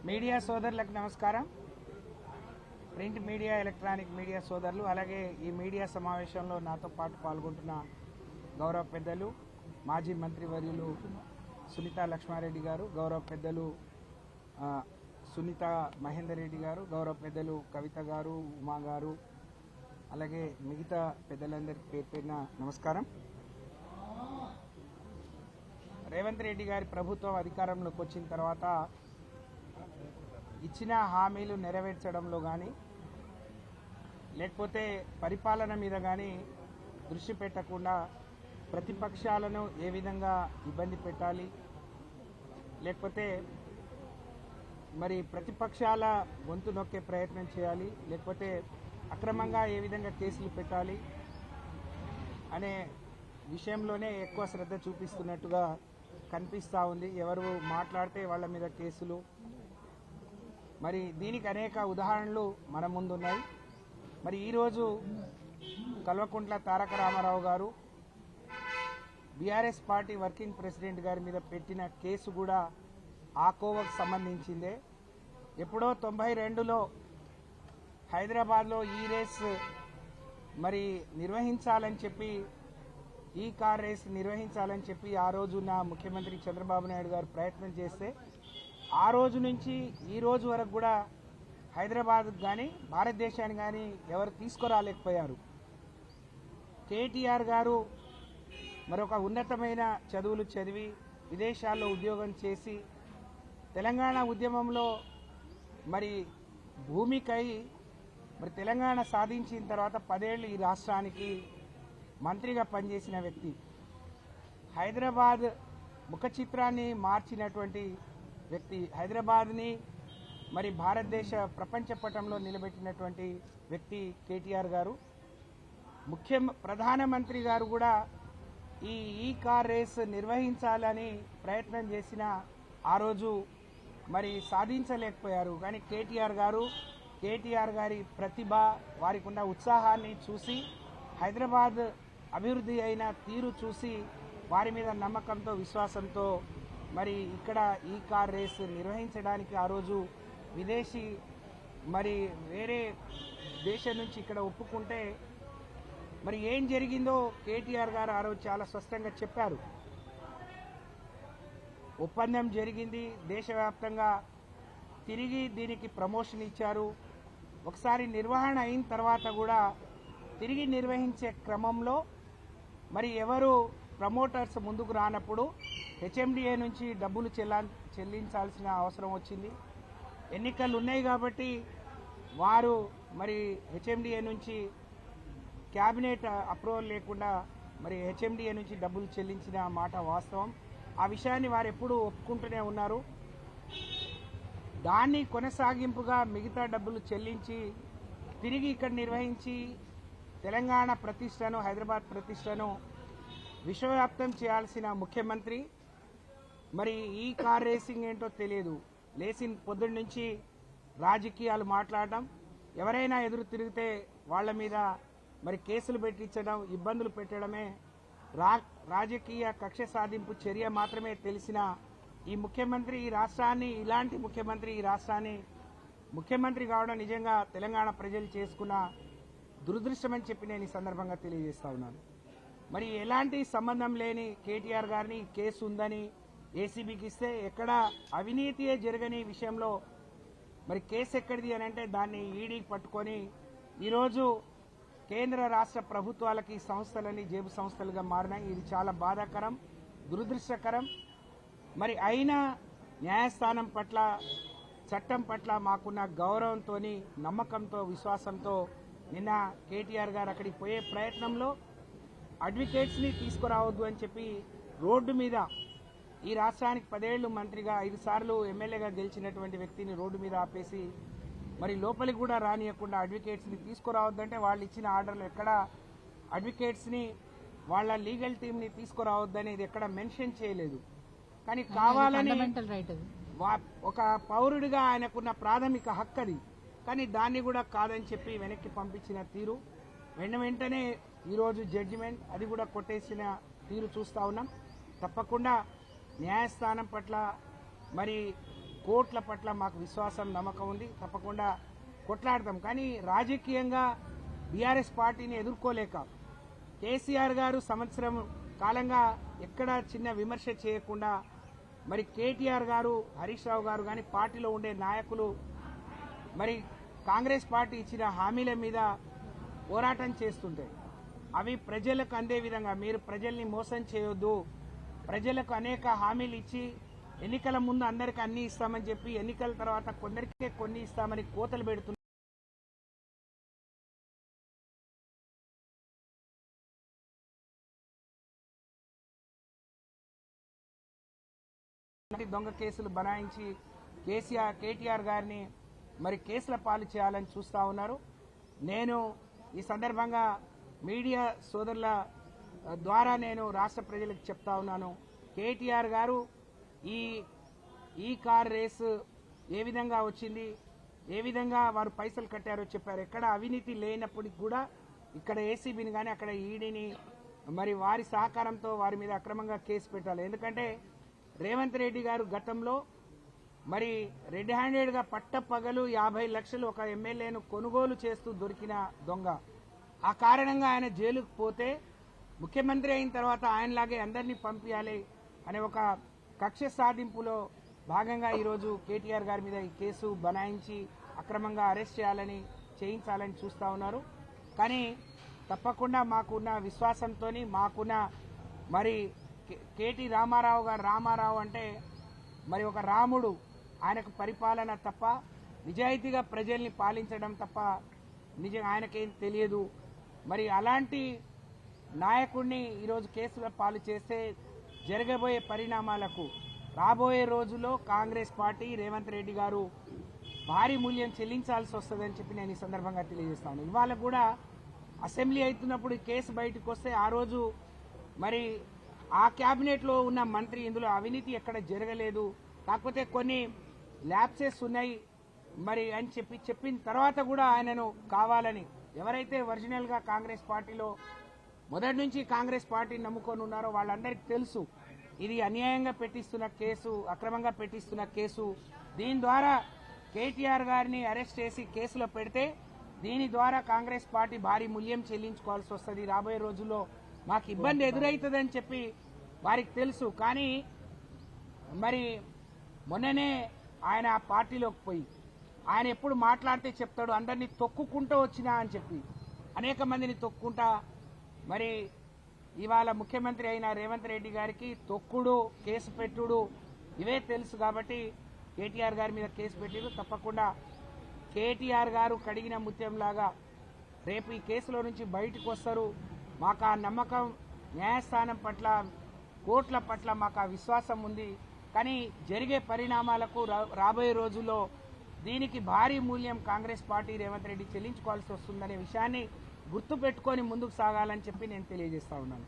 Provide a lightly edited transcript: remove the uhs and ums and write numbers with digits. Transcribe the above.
Media సోదరులకు నమస్కారం. Print media, electronic media సోదరులు, అలాగే ఈ మీడియా సమావేశంలో నాతో పాటు పాల్గొంటున్న గౌరవ పెద్దలు మాజీ మంత్రివర్యులు సునీత లక్ష్మారెడ్డి గారు, గౌరవ పెద్దలు సునీత మహేందర్ రెడ్డి గారు, గౌరవ పెద్దలు కవిత గారు, ఉమా గారు, అలాగే మిగతా పెద్దలందరికీ పేరు పేరున నమస్కారం. రేవంత్ రెడ్డి గారి ప్రభుత్వం అధికారంలోకి వచ్చిన తర్వాత ఇచ్చిన హామీలు నెరవేర్చడంలో కానీ, లేకపోతే పరిపాలన మీద కానీ దృష్టి పెట్టకుండా ప్రతిపక్షాలను ఏ విధంగా ఇబ్బంది పెట్టాలి, లేకపోతే మరి ప్రతిపక్షాల గొంతు నొక్కే ప్రయత్నం చేయాలి, లేకపోతే అక్రమంగా ఏ విధంగా కేసులు పెట్టాలి అనే విషయంలోనే ఎక్కువ శ్రద్ధ చూపిస్తున్నట్టుగా కనిపిస్తూ ఉంది. ఎవరు మాట్లాడితే వాళ్ళ మీద కేసులు. మరి దీనికి అనేక ఉదాహరణలు మన ముందున్నాయి. మరి ఈరోజు కల్వకుంట్ల తారక రామారావు గారు బీఆర్ఎస్ పార్టీ వర్కింగ్ ప్రెసిడెంట్ గారి మీద పెట్టిన కేసు కూడా ఆ కోవకు సంబంధించిందే. ఎప్పుడో 92లో హైదరాబాద్లో ఈ రేస్ మరి నిర్వహించాలని చెప్పి, ఈ కార్ రేస్ నిర్వహించాలని చెప్పి ఆ రోజున ముఖ్యమంత్రి చంద్రబాబు నాయుడు గారు ప్రయత్నం చేస్తే, ఆ రోజు నుంచి ఈ రోజు వరకు కూడా హైదరాబాద్ కానీ భారతదేశాన్ని కానీ ఎవరు తీసుకురాలేకపోయారు. కేటీఆర్ గారు మరొక ఉన్నతమైన చదువులు చదివి విదేశాల్లో ఉద్యోగం చేసి తెలంగాణ ఉద్యమంలో మరి భూమికై మరి తెలంగాణ సాధించిన తర్వాత 10 ఏళ్ళు ఈ రాష్ట్రానికి మంత్రిగా పనిచేసిన వ్యక్తి, హైదరాబాద్ ముఖ చిత్రాన్ని మార్చినటువంటి వ్యక్తి, హైదరాబాద్ని మరి భారతదేశ ప్రపంచ పటంలో నిలబెట్టినటువంటి వ్యక్తి కేటీఆర్ గారు. ప్రధానమంత్రి గారు కూడా ఈ కార్ రేస్ నిర్వహించాలని ప్రయత్నం చేసిన ఆ రోజు మరి సాధించలేకపోయారు. కానీ కేటీఆర్ గారి ప్రతిభ, వారికి ఉన్న ఉత్సాహాన్ని చూసి, హైదరాబాద్ అభివృద్ధి అయిన తీరు చూసి వారి మీద నమ్మకంతో, విశ్వాసంతో మరి ఇక్కడ ఈ కార్ రేస్ నిర్వహించడానికి ఆ రోజు విదేశీ మరి వేరే దేశం నుంచి ఇక్కడ ఒప్పుకుంటే మరి ఏం జరిగిందో కేటీఆర్ గారు ఆ రోజు చాలా స్పష్టంగా చెప్పారు. ఒప్పందం జరిగింది, దేశవ్యాప్తంగా తిరిగి దీనికి ప్రమోషన్ ఇచ్చారు. ఒకసారి నిర్వహణ అయిన తర్వాత కూడా తిరిగి నిర్వహించే క్రమంలో మరి ఎవరు ప్రమోటర్స్ ముందుకు రానప్పుడు హెచ్ఎండిఏ నుంచి డబ్బులు చెల్లించాల్సిన అవసరం వచ్చింది. ఎన్నికలు ఉన్నాయి కాబట్టి వారు మరి హెచ్ఎండిఏ నుంచి క్యాబినెట్ అప్రూవల్ లేకుండా మరి హెచ్ఎండిఏ నుంచి డబ్బులు చెల్లించిన మాట వాస్తవం. ఆ విషయాన్ని వారు ఎప్పుడూ ఒప్పుకుంటూనే ఉన్నారు. దాన్ని కొనసాగింపుగా మిగతా డబ్బులు చెల్లించి తిరిగి ఇక్కడ నిర్వహించి తెలంగాణ ప్రతిష్టను, హైదరాబాద్ ప్రతిష్టను విశ్వవ్యాప్తం చేయాల్సిన ముఖ్యమంత్రి మరి ఈ కార్ రేసింగ్ ఏంటో తెలియదు. లేచిన పొద్దున్న నుంచి రాజకీయాలు మాట్లాడడం, ఎవరైనా ఎదురు తిరిగితే వాళ్ళ మీద మరి కేసులు పెట్టించడం, ఇబ్బందులు పెట్టడమే రాజకీయ కక్ష సాధింపు చర్య మాత్రమే తెలిసిన ఈ ముఖ్యమంత్రి, ఈ రాష్ట్రాన్ని, ఇలాంటి ముఖ్యమంత్రి ఈ రాష్ట్రాన్ని ముఖ్యమంత్రి కావడం నిజంగా తెలంగాణ ప్రజలు చేసుకున్న దురదృష్టమని చెప్పి నేను ఈ సందర్భంగా తెలియజేస్తా ఉన్నాను. మరి ఎలాంటి సంబంధం లేని కేటీఆర్ గారిని కేసు ఉందని ఏసీబీకి ఇస్తే ఎక్కడ అవినీతియే జరగని విషయంలో మరి కేసు ఎక్కడిది అని అంటే దాన్ని ఈడీకి పట్టుకొని ఈరోజు కేంద్ర రాష్ట్ర ప్రభుత్వాలకి సంస్థలని జేబు సంస్థలుగా మారినాయి. ఇది చాలా బాధాకరం, దురదృష్టకరం. మరి అయినా న్యాయస్థానం పట్ల, చట్టం పట్ల మాకున్న గౌరవంతో, నమ్మకంతో, విశ్వాసంతో నిన్న కేటీఆర్ గారు అక్కడికి పోయే ప్రయత్నంలో అడ్వకేట్స్ని తీసుకురావద్దు అని చెప్పి రోడ్డు మీద, ఈ రాష్ట్రానికి 10 ఏళ్లు మంత్రిగా 5 సార్లు ఎమ్మెల్యేగా గెలిచినటువంటి వ్యక్తిని రోడ్డు మీద ఆపేసి మరి లోపలికి కూడా రానియకుండా అడ్వకేట్స్ని తీసుకురావద్దంటే వాళ్ళు ఇచ్చిన ఆర్డర్లు ఎక్కడ అడ్వకేట్స్ని, వాళ్ళ లీగల్ టీంని తీసుకురావద్దనేది ఎక్కడ మెన్షన్ చేయలేదు. కానీ కావాలని ఒక పౌరుడిగా ఆయనకున్న ప్రాథమిక హక్కు అది. కానీ దాన్ని కూడా కాదని చెప్పి వెనక్కి పంపించిన తీరు, వెంటనే ఈరోజు జడ్జిమెంట్ అది కూడా కొట్టేసిన తీరు చూస్తూ ఉన్నాం. తప్పకుండా న్యాయస్థానం పట్ల మరి కోట్ల పట్ల మాకు విశ్వాసం నమ్మకం ఉంది. తప్పకుండా కొట్లాడతాం. కానీ రాజకీయంగా బీఆర్ఎస్ పార్టీని ఎదుర్కోలేక కేసీఆర్ గారు సంవత్సరం కాలంగా ఎక్కడ చిన్న విమర్శ చేయకుండా మరి కేటీఆర్ గారు, హరీష్ రావు గారు కానీ పార్టీలో ఉండే నాయకులు మరి కాంగ్రెస్ పార్టీ ఇచ్చిన హామీల మీద పోరాటం చేస్తుంటే అవి ప్రజలకు అందే విధంగా మీరు ప్రజల్ని మోసం చేయొద్దు, ప్రజలకు అనేక హామీలు ఇచ్చి ఎన్నికల ముందు అందరికీ అన్ని ఇస్తామని చెప్పి ఎన్నికల తర్వాత కొందరికే కొన్ని ఇస్తామని కోతలు పెడుతున్నారు. దొంగ కేసులు బనాయించి కేటీఆర్ గారిని మరి కేసుల పాలు చేయాలని చూస్తా ఉన్నారు. నేను ఈ సందర్భంగా మీడియా సోదరుల ద్వారా నేను రాష్ట్ర ప్రజలకు చెప్తా ఉన్నాను, కేటీఆర్ గారు ఈ కార్ రేసు ఏ విధంగా వచ్చింది, ఏ విధంగా వారు పైసలు కట్టారో చెప్పారు. ఎక్కడ అవినీతి లేనప్పటికి కూడా ఇక్కడ ఏసీబీని కానీ అక్కడ ఈడీని మరి వారి సహకారంతో వారి మీద అక్రమంగా కేసు పెట్టాలి. ఎందుకంటే రేవంత్ రెడ్డి గారు గతంలో మరి రెడ్ హ్యాండెడ్గా పట్టపగలు 50 లక్షలు ఒక ఎమ్మెల్యేను కొనుగోలు చేస్తూ దొరికిన దొంగ. ఆ కారణంగా ఆయన జైలుకు పోతే ముఖ్యమంత్రి అయిన తర్వాత ఆయనలాగే అందరినీ పంపించాలి అనే ఒక కక్ష సాధింపులో భాగంగా ఈరోజు కేటీఆర్ గారి మీద ఈ కేసు బనాయించి అక్రమంగా అరెస్ట్ చేయించాలని చూస్తూ ఉన్నారు. కానీ తప్పకుండా మాకున్న విశ్వాసంతో మాకున్న మరి కేటీ రామారావు గారు, రామారావు అంటే మరి ఒక రాముడు, ఆయనకు పరిపాలన తప్ప నిజాయితీగా ప్రజల్ని పాలించడం తప్ప నిజంగా ఆయనకేం తెలియదు. మరి అలాంటి నాయకుడిని ఈరోజు కేసుల పాలు చేస్తే జరగబోయే పరిణామాలకు రాబోయే రోజుల్లో కాంగ్రెస్ పార్టీ రేవంత్ రెడ్డి గారు భారీ మూల్యం చెల్లించాల్సి వస్తుందని చెప్పి నేను ఈ సందర్భంగా తెలియజేస్తాను. ఇవాళ కూడా అసెంబ్లీ అవుతున్నప్పుడు కేసు బయటకు వస్తే ఆ రోజు మరి ఆ క్యాబినెట్లో ఉన్న మంత్రి ఇందులో అవినీతి ఎక్కడ జరగలేదు, కాకపోతే కొన్ని ల్యాప్సెస్ ఉన్నాయి మరి అని చెప్పిన తర్వాత కూడా ఆయనను కావాలని ఎవరైతే ఒరిజినల్గా కాంగ్రెస్ పార్టీలో మొదటి నుంచి కాంగ్రెస్ పార్టీని నమ్ముకొని ఉన్నారో వాళ్ళందరికీ తెలుసు ఇది అన్యాయంగా పెట్టిస్తున్న కేసు, అక్రమంగా పెట్టిస్తున్న కేసు. దీని ద్వారా కేటీఆర్ గారిని అరెస్ట్ చేసి కేసులో పెడితే దీని ద్వారా కాంగ్రెస్ పార్టీ భారీ మూల్యం చెల్లించుకోవాల్సి వస్తుంది. రాబోయే రోజుల్లో మాకు ఇబ్బంది ఎదురవుతుందని చెప్పి వారికి తెలుసు. కానీ మరి మొన్ననే ఆయన ఆ పార్టీలోకి పోయి ఆయన ఎప్పుడు మాట్లాడితే చెప్తాడు అందరినీ తొక్కుకుంటూ వచ్చినా అని చెప్పి అనేక మందిని తొక్కుంటా మరి ఇవాళ ముఖ్యమంత్రి అయిన రేవంత్ రెడ్డి గారికి తొక్కుడు, కేసు పెట్టుడు ఇవే తెలుసు. కాబట్టి కేటీఆర్ గారి మీద కేసు పెట్టారు. తప్పకుండా కేటీఆర్ గారు కడిగిన ముత్యంలాగా రేపు ఈ కేసులో నుంచి బయటకు వస్తారు. మాకు ఆ నమ్మకం, న్యాయస్థానం పట్ల, కోర్టుల పట్ల మాకు ఆ విశ్వాసం ఉంది. కానీ జరిగే పరిణామాలకు రాబోయే రోజుల్లో దీనికి భారీ మూల్యం కాంగ్రెస్ పార్టీ రేవంత్ రెడ్డి చెల్లించుకోవాల్సి వస్తుందనే విషయాన్ని గుర్తుపెట్టుకొని ముందుకు సాగాలని చెప్పి నేను తెలియజేస్తా ఉన్నాను.